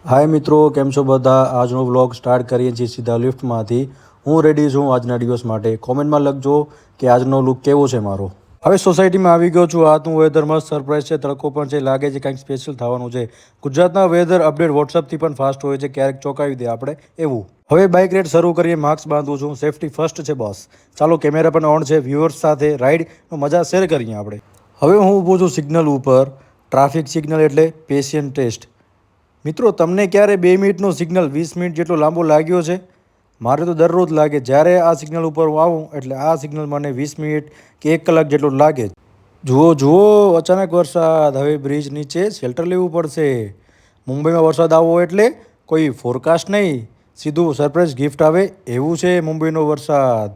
હાય મિત્રો, કેમ છો બધા? આજનો વ્લોગ સ્ટાર્ટ કરીએ છીએ સીધા લિફ્ટમાંથી. હું રેડી છું આજના દિવસ માટે. કોમેન્ટમાં લખજો કે આજનો લુક કેવો છે મારો. હવે સોસાયટીમાં આવી ગયો છું. આજનું વેધર મસ્ત સરપ્રાઈઝ છે. તડકો પણ છે. લાગે છે કંઈક સ્પેશિયલ થવાનું છે. ગુજરાતના વેધર અપડેટ વોટ્સઅપથી પણ ફાસ્ટ હોય છે. ક્યારેક ચોંકાવી દે આપણે એવું. હવે બાઇક રાઇડ શરૂ કરીએ. માસ્ક બાંધું છું. સેફટી ફર્સ્ટ છે બોસ. ચાલો, કેમેરા પણ ઓન છે. વ્યુઅર્સ સાથે રાઇડનો મજા શેર કરીએ આપણે. હવે હું ઊભો છું સિગ્નલ ઉપર. ટ્રાફિક સિગ્નલ એટલે પેશિયન્ટ ટેસ્ટ. મિત્રો, તમને ક્યારે 2 મિનિટનો સિગ્નલ 20 મિનિટ જેટલો લાંબો લાગ્યો છે? મારે તો દરરોજ લાગે. જ્યારે આ સિગ્નલ ઉપર હું આવું એટલે આ સિગ્નલ મને 20 મિનિટ કે 1 કલાક જેટલો લાગે. જુઓ જુઓ, અચાનક વરસાદ. હવે બ્રિજ નીચે શેલ્ટર લેવું પડશે. મુંબઈમાં વરસાદ આવવો એટલે કોઈ ફોરકાસ્ટ નહીં, સીધું સરપ્રાઈઝ ગિફ્ટ આવે એવું છે મુંબઈનો વરસાદ.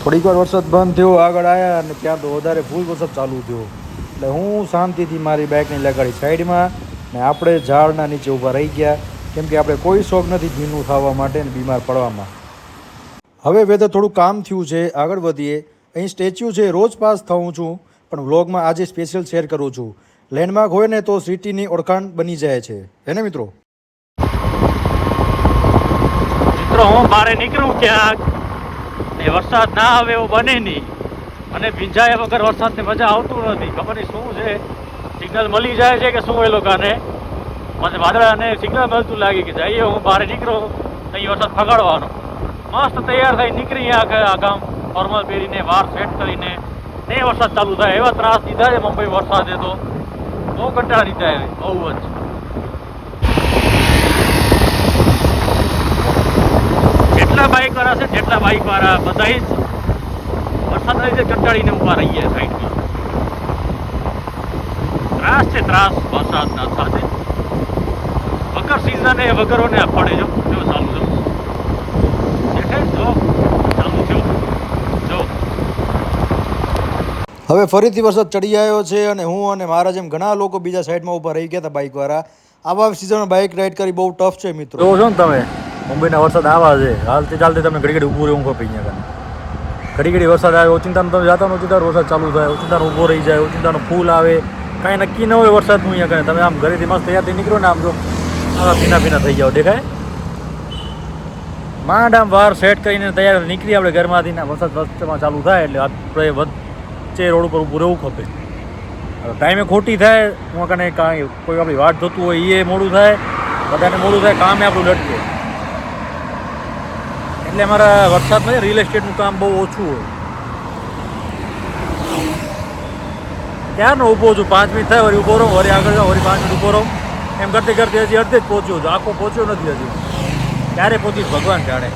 થોડીક વાર વરસાદ બંધ થયો, આગળ આવ્યા અને ત્યાં તો વધારે ફૂલ વરસાદ ચાલુ થયો. એટલે હું શાંતિથી મારી બાઇકને લગાડી સાઈડમાં ને આપણે ઝાડના નીચે ઊભા રહી ગયા, કેમ કે આપણે કોઈ શોખ નથી ભીનું થવા માટે ને બીમાર પડવામાં. હવે વેધર થોડું કામ થયું છે. આગળ વધીએ. અહીં સ્ટેચ્યુ છે. રોજ પાસ થઉં છું પણ વ્લોગમાં આજે સ્પેશિયલ શેર કરું છું. લેન્ડમાર્ક હોય ને તો સિટીની ઓળખાણ બની જાય છે, હે ને મિત્રો? હું બહાર નીકળું ક્યાંક ને વરસાદ ના આવે એવું બને નહીં, અને ભીંજાયા વગર વરસાદની મજા આવતું નથી. ખબર નહીં શું છે, સિગ્નલ મળી જાય છે કે શું એ લોકોને. મને વાદળાને સિગ્નલ મળતું લાગે કે જઈએ હું બહાર નીકળું અહીં વરસાદ ફગાડવાનો. મસ્ત તૈયાર થઈ નીકળી આ ગામ ફોર્મલ પહેરીને વાર સેટ કરીને ને વરસાદ ચાલુ થાય. એવા ત્રાસ દીધા છે મુંબઈ વરસાદે તો બહુ કંટાળી દીધા, બહુ જ. જેટલા બાઇકવાળા છે જેટલા બાઇકવાળા બધા જ વરસાદના લીધે કંટાળીને ઊભા રહી ગયા સાઈડમાં. ત્રાસ છે ત્રાસ વરસાદના સાથે. વગર સિઝન એ વગરોને પડે. જો ચાલુ જો ચાલુ થયો જો. હવે ફરીથી વરસાદ ચડી આવ્યો છે અને હું અને મારા જેમ ઘણા લોકો બીજા સાઈડમાં ઊભા રહી ગયા હતા બાઇકવાળા. આવા સિઝનમાં બાઇક રાઇડ કરી બહુ ટફ છે મિત્રો. જોવો છો ને તમે, મુંબઈના વરસાદ આવા છે. હાલતી ચાલતી તમે ઘડી ઘડી ઊભું રહેવું ખપી અહીંયા. ઘડી ઘડી વરસાદ આવે, ઓચિંતાનું તમે જાતા ઓચિંતાનો વરસાદ ચાલુ થાય, ઓચિંતાનો ઊભો રહી જાય, ઓચિંતાનો ફૂલ આવે. કાંઈ નક્કી ન હોય વરસાદનું અહીંયા કાંઈ. તમે આમ ઘરેથી મસ્ત તૈયારથી નીકળો ને આમ જો આવા ભીના ભીના થઈ જાઓ, દેખાય? માંડ આમ વાર સેટ કરીને તૈયાર નીકળી આપણે ઘરમાંથી ને વરસાદ વચ્ચેમાં ચાલુ થાય એટલે આપણે વચ્ચે રોડ ઉપર ઊભું રહેવું ખપે. ટાઈમે ખોટી થાય, હું કને કાંઈ કોઈ આપણી વાટ જોતું હોય એ મોડું થાય, બધાને મોડું થાય, કામે આપણું લટકે. એટલે અમારા વરસાદમાં રિયલ એસ્ટેટનું કામ બહુ ઓછું હોય. ક્યારનો ઊભો છું, 5 મિનિટ થાય વળી ઊભો રહું, વળી આગળ જાઉં, વળી 5 મિનિટ ઊભો રહું, એમ કરતે કરતે હજી અડધે જ પહોંચ્યો છું. આખો પહોંચ્યો નથી હજી. ક્યારે પહોંચીશ ભગવાન જાણે.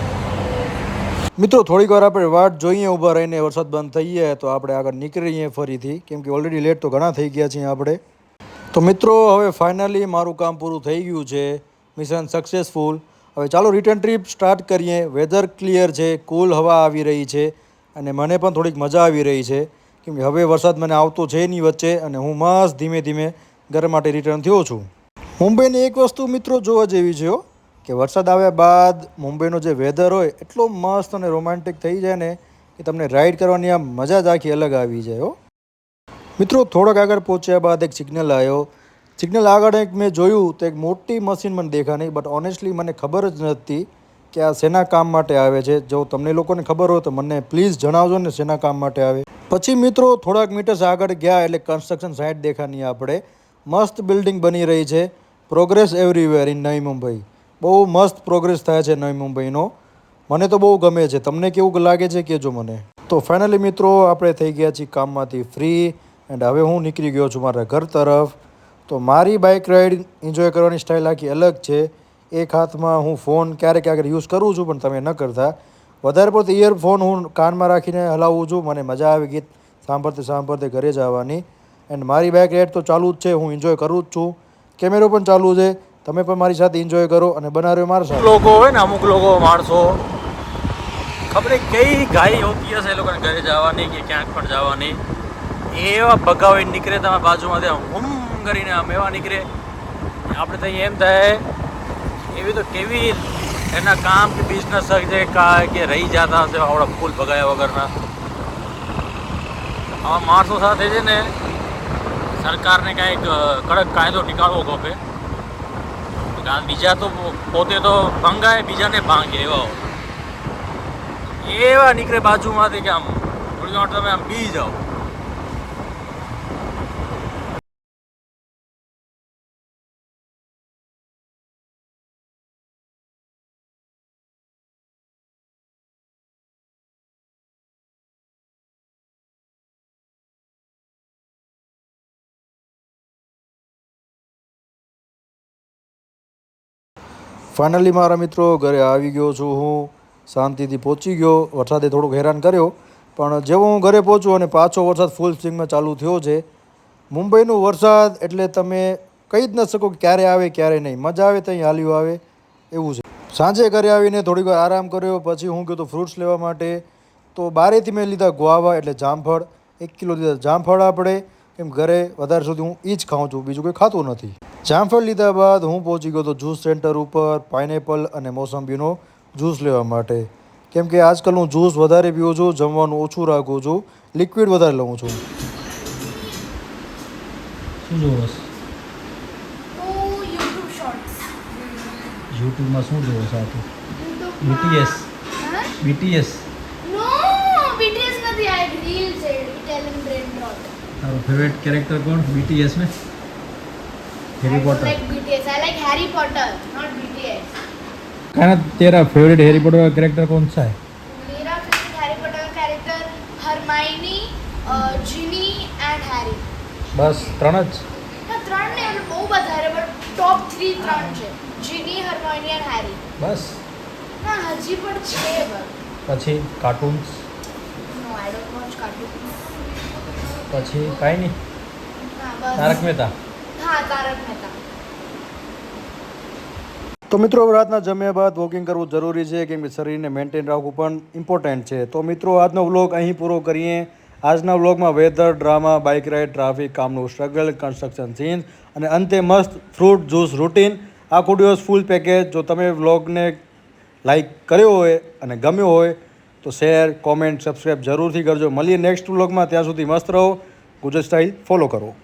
મિત્રો, થોડીક વાર આપણે વાટ જોઈએ ઊભા રહીને. વરસાદ બંધ થઈ જાય તો આપણે આગળ નીકળીએ ફરીથી, કેમ કે ઓલરેડી લેટ તો ઘણા થઈ ગયા છીએ આપણે. તો મિત્રો, હવે ફાઇનલી મારું કામ પૂરું થઈ ગયું છે. Mission successful. હવે ચાલો રિટર્ન ટ્રીપ સ્ટાર્ટ કરીએ. વેધર ક્લિયર છે, કુલ હવા આવી રહી છે અને મને પણ થોડીક મજા આવી રહી છે, કેમ કે હવે વરસાદ મને આવતો છે નહીં વચ્ચે અને હું મસ્ત ધીમે ધીમે ઘર માટે રિટર્ન થયો છું. મુંબઈની એક વસ્તુ મિત્રો જોવા જેવી છે કે વરસાદ આવ્યા બાદ મુંબઈનો જે વેધર હોય એટલો મસ્ત અને રોમેન્ટિક થઈ જાય ને કે તમને રાઈડ કરવાની આ મજા જ આખી અલગ આવી જાય. મિત્રો, થોડોક આગળ પહોંચ્યા બાદ એક સિગ્નલ આવ્યો. સિગ્નલ આગળ એક મેં જોયું તો એક મોટી મશીન મને દેખાણી, બટ ઓનેસ્ટલી મને ખબર જ નથી કે આ શેના કામ માટે આવે છે. જો તમને લોકોને ખબર હોય તો મને પ્લીઝ જણાવજો ને શેના કામ માટે આવે. પછી મિત્રો થોડાક મીટર્સ આગળ ગયા એટલે કન્સ્ટ્રક્શન સાઇટ દેખાની આપણે. મસ્ત બિલ્ડિંગ બની રહી છે. પ્રોગ્રેસ એવરીવેર ઇન નવી મુંબઈ. બહુ મસ્ત પ્રોગ્રેસ થાય છે નવી મુંબઈનો. મને તો બહુ ગમે છે. તમને કેવું લાગે છે કહેજો મને. તો ફાઇનલી મિત્રો, આપણે થઈ ગયા છીએ કામમાંથી ફ્રી એન્ડ હવે હું નીકળી ગયો છું મારા ઘર તરફ. તો મારી બાઇક રાઇડ એન્જોય કરવાની સ્ટાઇલ આખી અલગ છે. એક હાથમાં હું ફોન ક્યારેક ક્યારેક યુઝ કરું છું, પણ તમે ન કરતા. વધારે પડતું ઇયરફોન હું કાનમાં રાખીને હલાવું છું. મને મજા આવે ગીત સાંભળતે સાંભળતે ઘરે જવાની. એન્ડ મારી બાઇક રાઇડ તો ચાલુ જ છે, હું એન્જોય કરું જ છું. કેમેરો પણ ચાલુ છે. તમે પણ મારી સાથે એન્જોય કરો અને બનાવ્યો મારા સાથે. લોકો હોય ને, અમુક લોકો માણસો ખબર કઈ ગાય હોતી હશે એ લોકોને ઘરે જવાની કે ક્યાંક પણ જવાની, એવા ભગાવી નીકળે તમારા બાજુમાં હુમ કરીને આમ એવા નીકળે. આપણે તો એમ થાય એવી તો કેવી એના કામ કે બિઝનેસ છે કે રહી જતા હશે આવડા ફૂલ ભગાયા વગરના. આવા માણસો સાથે છે ને સરકારને કાંઈક કડક કાયદો નીકાળવો ખપે. કારણ બીજા તો પોતે તો ભંગાય બીજાને ભાંગે એવા નીકળે બાજુમાંથી કે આમ થોડી વાર તમે આમ બી જાઓ. ફાઇનલી મારા મિત્રો ઘરે આવી ગયો છું હું, શાંતિથી પહોંચી ગયો. વરસાદે થોડુંક હેરાન કર્યો, પણ જેવો હું ઘરે પહોંચ્યો અને પાછો વરસાદ ફૂલ સ્વિંગમાં ચાલુ થયો છે. મુંબઈનો વરસાદ એટલે તમે કહી જ ન શકો કે ક્યારે આવે ક્યારે નહીં. મજા આવે ત્યાં હાલ્યું આવે એવું છે. સાંજે ઘરે આવીને થોડીક વાર આરામ કર્યો, પછી હું ગયો તો ફ્રૂટ્સ લેવા માટે. તો બારેથી મેં લીધા ગુઆવા એટલે જામફળ. 1 કિલો લીધા જામફળ આપણે, કેમ ઘરે વધારે સુધી હું એ જ ખાઉં છું, બીજું કોઈ ખાતું નથી. જામફળ લીધા બાદ હું પહોંચી ગયો તો જ્યુસ સેન્ટર ઉપર પાઇનેપલ અને મોસંબીનો જ્યુસ લેવા માટે. કેમ કે આજકાલ હું જ્યુસ વધારે પીવું છું, જમવાનું ઓછું રાખું છું, લિક્વિડ વધારે લઉં છું. શું જોવો YouTube shorts. યુટ્યુબમાં શું જોવો છો આટલું? BTS. BTS No, BTS નથી આ એક રીલ છે ઇટાલિયન બ્રેન્ડ રોટ. તારો ફેવરેટ કેરેક્ટર કોણ BTS में? I don't like BTS. I like Harry Potter, not BTS. कहना तेरा फेवरेट हैरी पॉटर का कैरेक्टर कौन सा है? मेरा फेवरेट हैरी पॉटर का character Hermione, Ginny and Harry. બસ ત્રણ જ? ના ત્રણ ને એટલે બહુ બધા છે બટ ટોપ 3 ત્રણ છે. જીની, હરમાઇની એન્ડ હેરી. બસ ના હજી પણ છે બસ. પછી cartoons no I don't watch cartoons. પછી કાંઈ નહીં? ના બસ. તારક મહેતા? હા તારક મહેતા. તો મિત્રો રાતના જમ્યા બાદ વોકિંગ કરવું જરૂરી છે, કેમ કે શરીરને મેન્ટેન રાખવું પણ ઇમ્પોર્ટન્ટ છે. તો મિત્રો આજનો વ્લોગ અહીં પૂરો કરીએ. આજના વ્લોગમાં weather, drama, bike ride, traffic, કામનું સ્ટ્રગલ, કન્સ્ટ્રક્શન સીન્સ અને અંતે મસ્ત ફ્રૂટ જ્યુસ રૂટીન. આખો દિવસ ફૂલ પેકેજ. જો તમે વ્લોગને લાઈક કર્યો હોય અને ગમ્યો હોય તો શેર, કોમેન્ટ, સબસ્ક્રાઈબ જરૂરથી કરજો. મળીએ નેક્સ્ટ વ્લોગમાં. ત્યાં સુધી મસ્ત રહો. ગુજરાત સ્ટાઇલ ફોલો કરો.